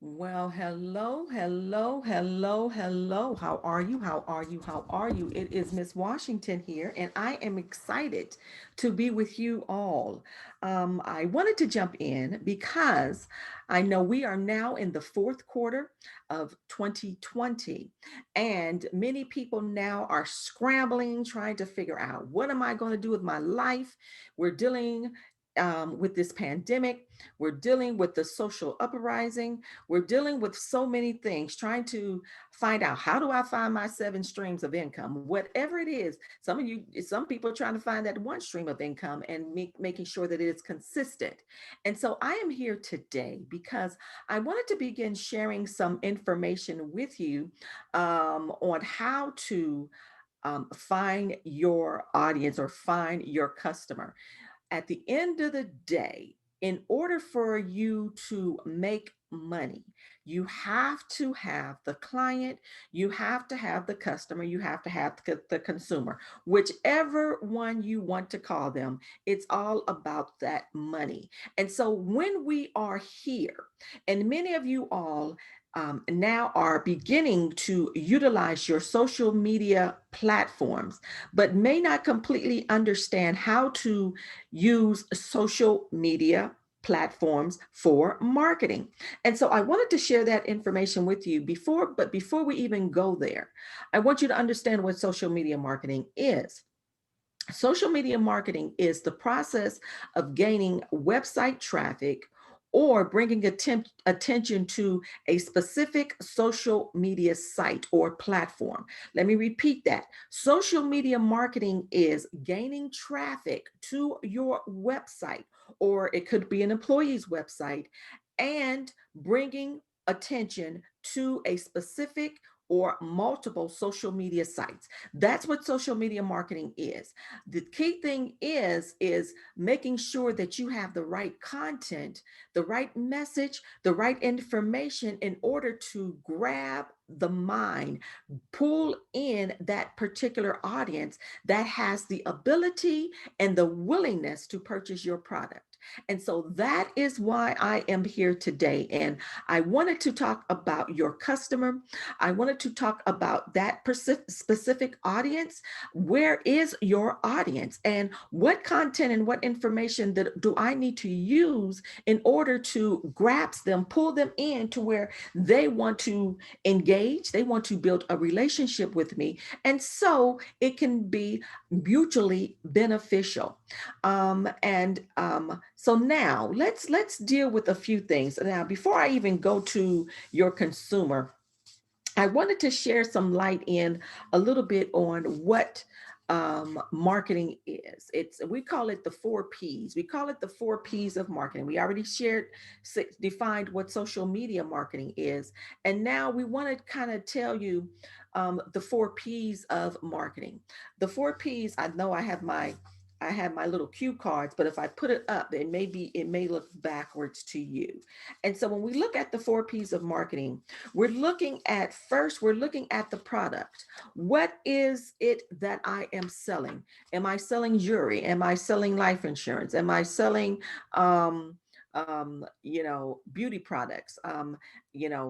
Well, hello, hello, hello, hello. How are you? How are you? How are you? It is Miss Washington here, and I am excited to be with you all. I wanted to jump in because I know we are now in the fourth quarter of 2020, and many people now are scrambling, trying to figure out what am I going to do with my life. We're dealing with this pandemic. We're dealing with the social uprising. We're dealing with so many things, trying to find out how do I find my seven streams of income, whatever it is. Some people are trying to find that one stream of income and making sure that it is consistent. And so I am here today because I wanted to begin sharing some information with you on how to find your audience or find your customer. At the end of the day, in order for you to make money, you have to have the client, you have to have the customer, you have to have the consumer, whichever one you want to call them. It's all about that money. And so when we are here, and many of you all now are beginning to utilize your social media platforms, but may not completely understand how to use social media platforms for marketing. And so I wanted to share that information with you but before we even go there, I want you to understand what social media marketing is. Social media marketing is the process of gaining website traffic or bringing attention to a specific social media site or platform. Let me repeat that. Social media marketing is gaining traffic to your website, or it could be an employee's website, and bringing attention to a specific or multiple social media sites. That's what social media marketing is. The key thing is making sure that you have the right content, the right message, the right information in order to grab the mind, pull in that particular audience that has the ability and the willingness to purchase your product. And so that is why I am here today. And I wanted to talk about your customer. I wanted to talk about that specific audience. Where is your audience, and what content and what information that do I need to use in order to grasp them, pull them in to where they want to engage, they want to build a relationship with me, and so it can be mutually beneficial. So now let's deal with a few things. Now, before I even go to your consumer, I wanted to share some light in a little bit on what marketing is. We call it the four P's. We call it the four P's of marketing. We already defined what social media marketing is, and now we want to kind of tell you the four P's of marketing. The four P's. I have my little cue cards, but if I put it up, it may look backwards to you. And so when we look at the four P's of marketing, we're looking at the product. What is it that I am selling? Am I selling jewelry? Am I selling life insurance? Am I selling beauty products,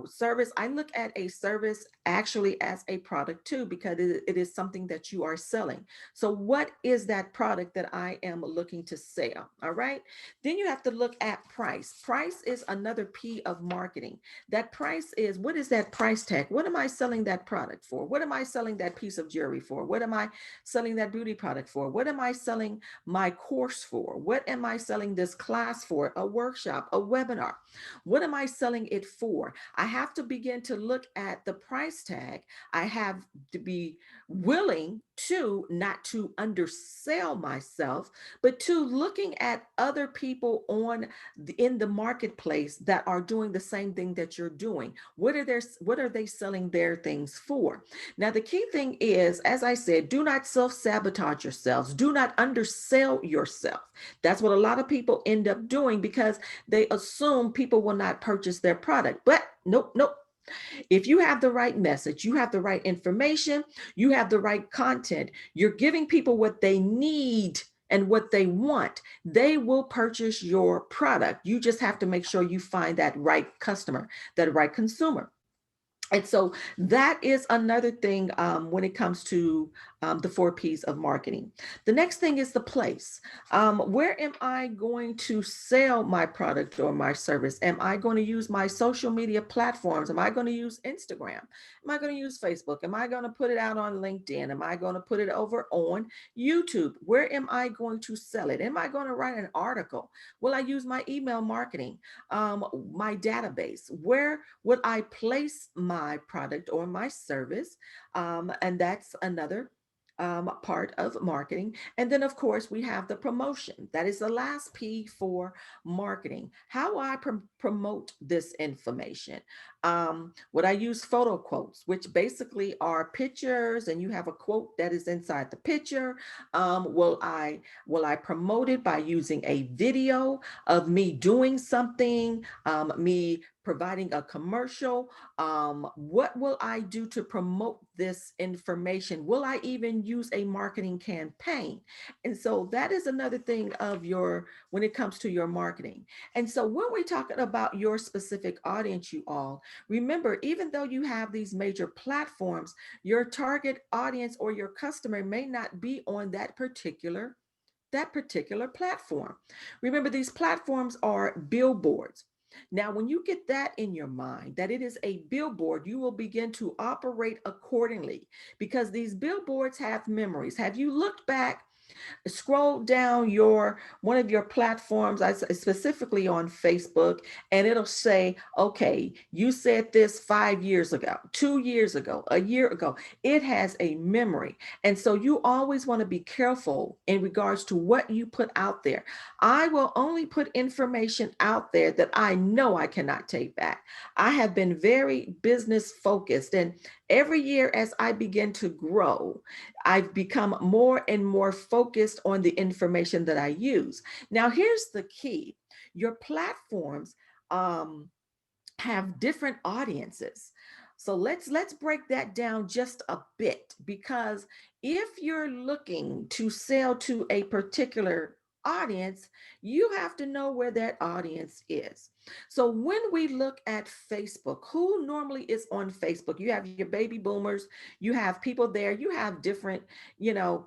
service? I look at a service actually as a product too, because it is something that you are selling. So what is that product that I am looking to sell? All right. Then you have to look at price. Price is another P of marketing. That price is, what is that price tag? What am I selling that product for? What am I selling that piece of jewelry for? What am I selling that beauty product for? What am I selling my course for? What am I selling this class for? A workshop, a webinar? What am I selling it for? I have to begin to look at the price tag. I have to be willing to not to undersell myself, but to looking at other people in the marketplace that are doing the same thing that you're doing. What are they selling their things for? Now, the key thing is, as I said, do not self-sabotage yourselves. Do not undersell yourself. That's what a lot of people end up doing because they assume people will not purchase their product. But nope, nope. If you have the right message, you have the right information, you have the right content, you're giving people what they need and what they want, they will purchase your product. You just have to make sure you find that right customer, that right consumer. And so that is another thing when it comes to the 4 P's of marketing. The next thing is the place. Where am I going to sell my product or my service? Am I going to use my social media platforms? Am I going to use Instagram? Am I going to use Facebook? Am I going to put it out on LinkedIn? Am I going to put it over on YouTube? Where am I going to sell it? Am I going to write an article? Will I use my email marketing, my database? Where would I place my product or my service? And that's another part of marketing. And then, of course, we have the promotion. That is the last P for marketing. How I promote this information. Would I use photo quotes, which basically are pictures, and you have a quote that is inside the picture? Will I promote it by using a video of me doing something, me providing a commercial? What will I do to promote this information? Will I even use a marketing campaign? And so that is another thing of your, when it comes to your marketing. And so when we're talking about your specific audience, you all, remember, even though you have these major platforms, your target audience or your customer may not be on that particular platform. Remember, these platforms are billboards. Now, when you get that in your mind, that it is a billboard, you will begin to operate accordingly, because these billboards have memories. Have you looked back, scroll down your one of your platforms, specifically on Facebook, and it'll say, okay, you said this 5 years ago, 2 years ago, a year ago. It has a memory. And so you always want to be careful in regards to what you put out there. I will only put information out there that I know I cannot take back. I have been very business focused, and every year as I begin to grow, I've become more and more focused on the information that I use. Now, here's the key. Your platforms have different audiences. So let's break that down just a bit, because if you're looking to sell to a particular audience, you have to know where that audience is. So when we look at Facebook, who normally is on Facebook? You have your baby boomers, you have people there, you have different,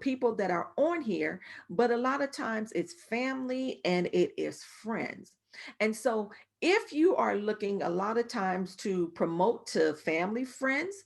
people that are on here, but a lot of times it's family and it is friends. And so if you are looking a lot of times to promote to family, friends,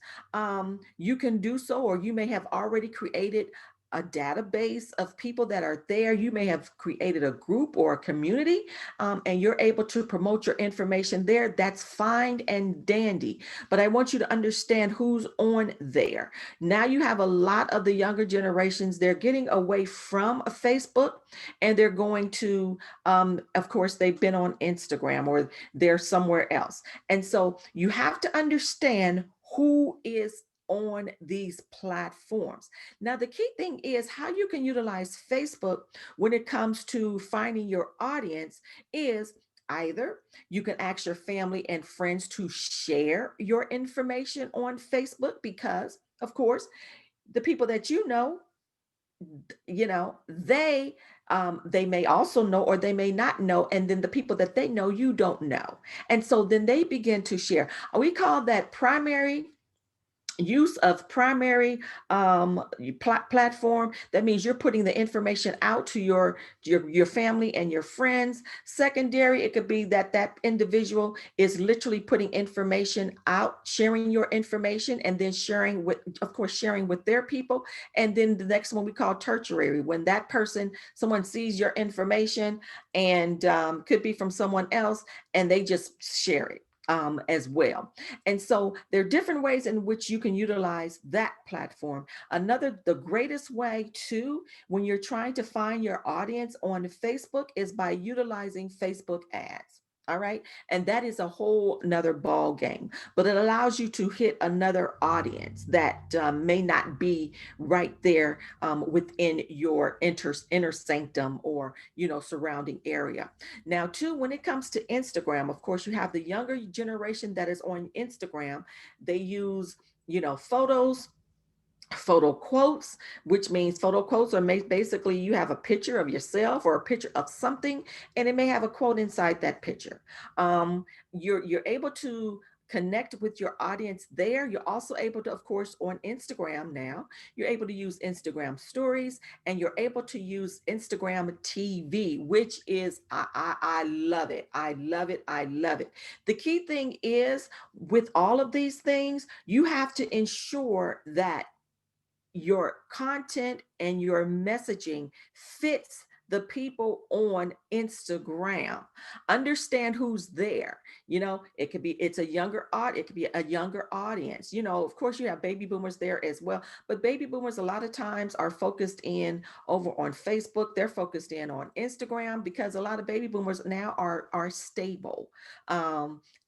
you can do so, or you may have already created a database of people that are there. You may have created a group or a community, and you're able to promote your information there. That's fine and dandy. But I want you to understand who's on there. Now you have a lot of the younger generations, they're getting away from Facebook, and they're going to, of course, they've been on Instagram or they're somewhere else. And so you have to understand who is on these platforms. Now, the key thing is how you can utilize Facebook when it comes to finding your audience is either you can ask your family and friends to share your information on Facebook, because, of course, the people that they may also know, or they may not know, and then the people that they know, you don't know. And so then they begin to share. We call that primary use of primary platform. That means you're putting the information out to your family and your friends. Secondary, it could be that that individual is literally putting information out, sharing your information, and then sharing with, of course, sharing with their people. And then the next one we call tertiary, when that person, someone sees your information, and could be from someone else, and they just share it as well. And so there are different ways in which you can utilize that platform. The greatest way too, when you're trying to find your audience on Facebook, is by utilizing Facebook ads. All right. And that is a whole nother ball game, but it allows you to hit another audience that may not be right there within your inner sanctum, or, surrounding area. Now, too, when it comes to Instagram, of course, you have the younger generation that is on Instagram. They use, photos, photo quotes, which means photo quotes are basically you have a picture of yourself or a picture of something, and it may have a quote inside that picture. You're able to connect with your audience there. You're also able to, of course, on Instagram now, you're able to use Instagram stories, and you're able to use Instagram TV, which is, I love it. I love it. I love it. The key thing is with all of these things, you have to ensure that your content and your messaging fits the people on Instagram. Understand who's there. It could be it could be a younger audience. Of course you have baby boomers there as well, but baby boomers a lot of times are focused in over on Facebook. They're focused in on Instagram because a lot of baby boomers now are stable.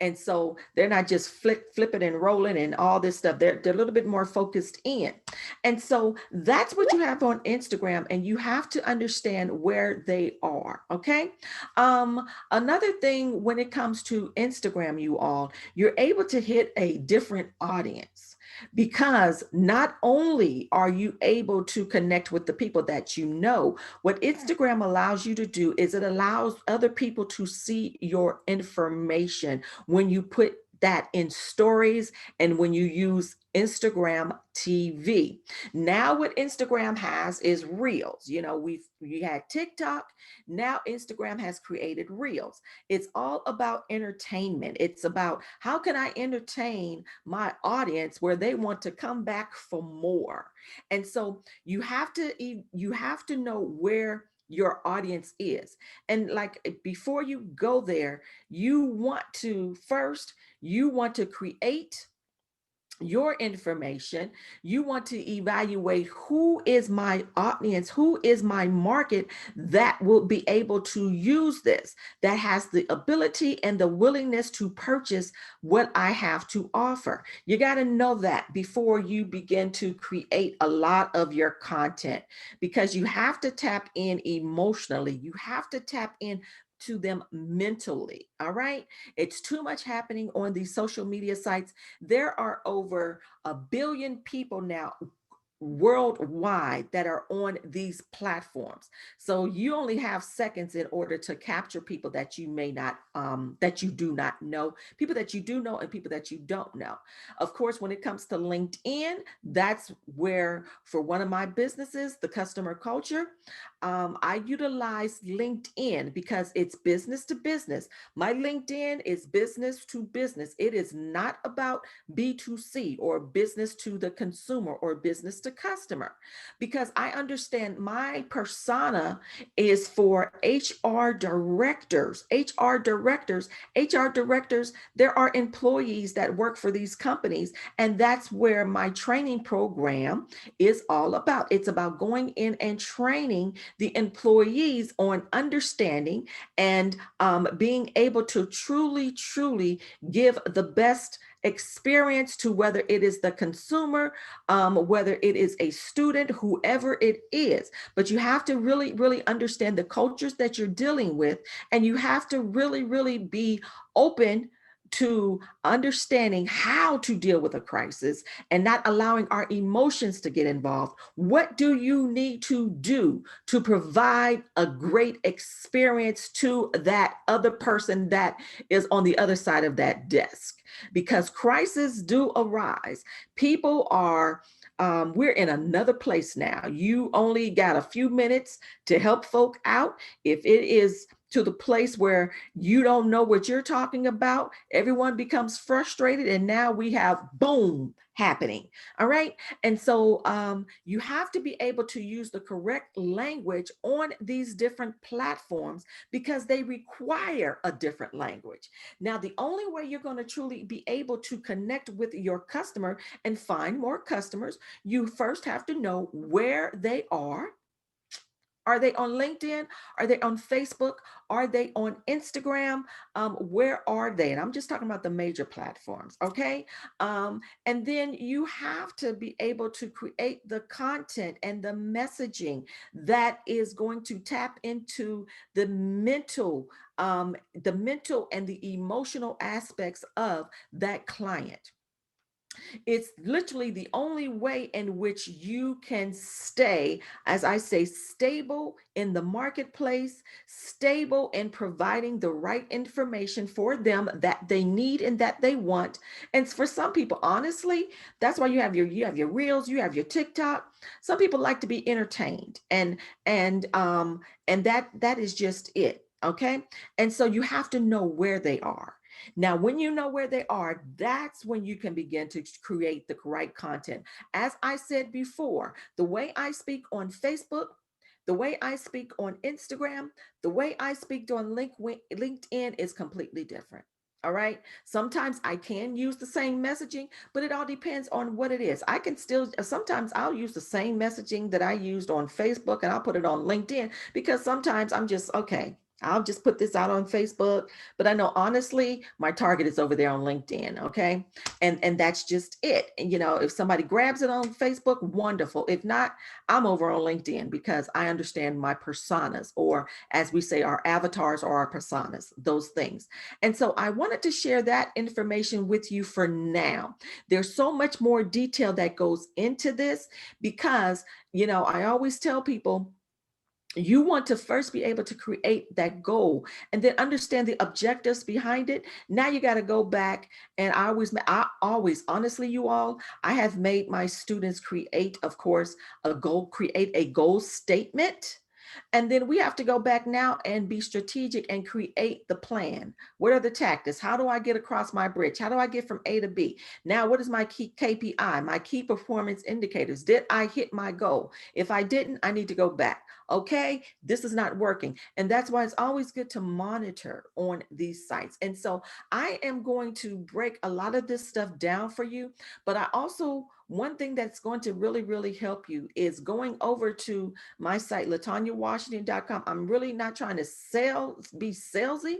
And so they're not just flipping and rolling and all this stuff. They're a little bit more focused in. And so that's what you have on Instagram, and you have to understand where they are. Okay. Another thing when it comes to Instagram, you all, you're able to hit a different audience because not only are you able to connect with the people that you know, what Instagram allows you to do is it allows other people to see your information when you put that in stories and when you use Instagram TV. Now what Instagram has is Reels. We had TikTok, now Instagram has created Reels. It's all about entertainment. It's about how can I entertain my audience where they want to come back for more. And so you have to know where your audience is. And like before you go there, you want to create your information. You want to evaluate who is my audience, who is my market that will be able to use this, that has the ability and the willingness to purchase what I have to offer. You got to know that before you begin to create a lot of your content, because you have to tap in emotionally. You have to tap in to them mentally. All right. It's too much happening on these social media sites. There are over 1 billion people now worldwide that are on these platforms. So you only have seconds in order to capture people that you may not, that you do not know, people that you do know and people that you don't know. Of course, when it comes to LinkedIn, that's where, for one of my businesses, the customer culture, I utilize LinkedIn because it's business to business. My LinkedIn is business to business. It is not about B2C or business to the consumer or business to customer, because I understand my persona is for HR directors. There are employees that work for these companies, and that's where my training program is all about. It's about going in and training the employees on understanding and being able to truly give the best experience to whether it is the consumer, whether it is a student, whoever it is. But you have to really understand the cultures that you're dealing with, and you have to really be open to understanding how to deal with a crisis and not allowing our emotions to get involved. What do you need to do to provide a great experience to that other person that is on the other side of that desk? Because crises do arise. People are we're in another place now. You only got a few minutes to help folk out. If it is to the place where you don't know what you're talking about, everyone becomes frustrated, and now we have boom happening. All right. And so you have to be able to use the correct language on these different platforms because they require a different language. Now, the only way you're going to truly be able to connect with your customer and find more customers, you first have to know where they are. Are they on LinkedIn? Are they on Facebook? Are they on Instagram? Where are they? And I'm just talking about the major platforms, okay? And then you have to be able to create the content and the messaging that is going to tap into the mental and the emotional aspects of that client. It's literally the only way in which you can stay, as I say, stable in the marketplace, stable in providing the right information for them that they need and that they want. And for some people, honestly, that's why you have your reels, you have your TikTok. Some people like to be entertained, and that is just it. Okay. And so you have to know where they are. Now, when you know where they are, that's when you can begin to create the right content. As I said before, the way I speak on Facebook, the way I speak on Instagram, the way I speak on LinkedIn is completely different. All right. Sometimes I can use the same messaging, but it all depends on what it is. I can still, sometimes I'll use the same messaging that I used on Facebook and I'll put it on LinkedIn because sometimes I'm just, okay, I'll just put this out on Facebook, but I know honestly, my target is over there on LinkedIn. Okay. And that's just it. And if somebody grabs it on Facebook, wonderful. If not, I'm over on LinkedIn because I understand my personas, or as we say, our avatars or our personas, those things. And so I wanted to share that information with you for now. There's so much more detail that goes into this because, I always tell people, you want to first be able to create that goal and then understand the objectives behind it. Now you got to go back, and I always honestly, you all, I have made my students create, of course, create a goal statement. And then we have to go back now and be strategic and create the plan. What are the tactics? How do I get across my bridge? How do I get from A to B? Now, what is my key KPI, my key performance indicators? Did I hit my goal? If I didn't, I need to go back. Okay, this is not working. And that's why it's always good to monitor on these sites. And so I am going to break a lot of this stuff down for you. But I also, one thing that's going to really, really help you is going over to my site, LaTonyaWashington.com. I'm really not trying to be salesy,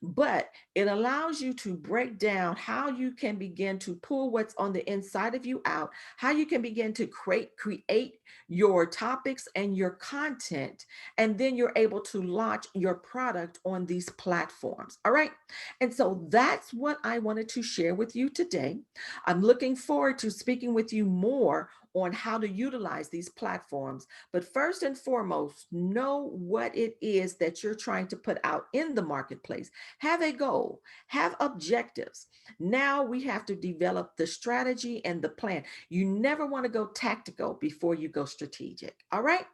but it allows you to break down how you can begin to pull what's on the inside of you out, how you can begin to create your topics and your content, and then you're able to launch your product on these platforms. All right. And so that's what I wanted to share with you today. I'm looking forward to speaking with you more on how to utilize these platforms. But first and foremost, know what it is that you're trying to put out in the marketplace. Have a goal, have objectives. Now we have to develop the strategy and the plan. You never want to go tactical before you go strategic. All right.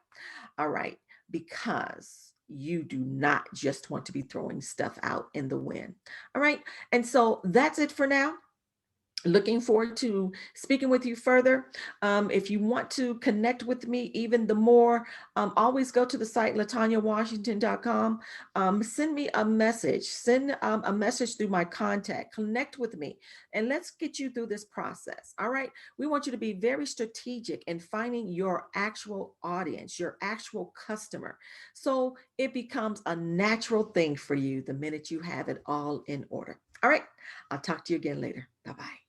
All right. Because you do not just want to be throwing stuff out in the wind. All right. And so that's it for now. Looking forward to speaking with you further. If you want to connect with me even the more, always go to the site latonyawashington.com. Send me a message. Send a message through my contact. Connect with me, and let's get you through this process. All right. We want you to be very strategic in finding your actual audience, your actual customer, so it becomes a natural thing for you the minute you have it all in order. All right. I'll talk to you again later. Bye bye.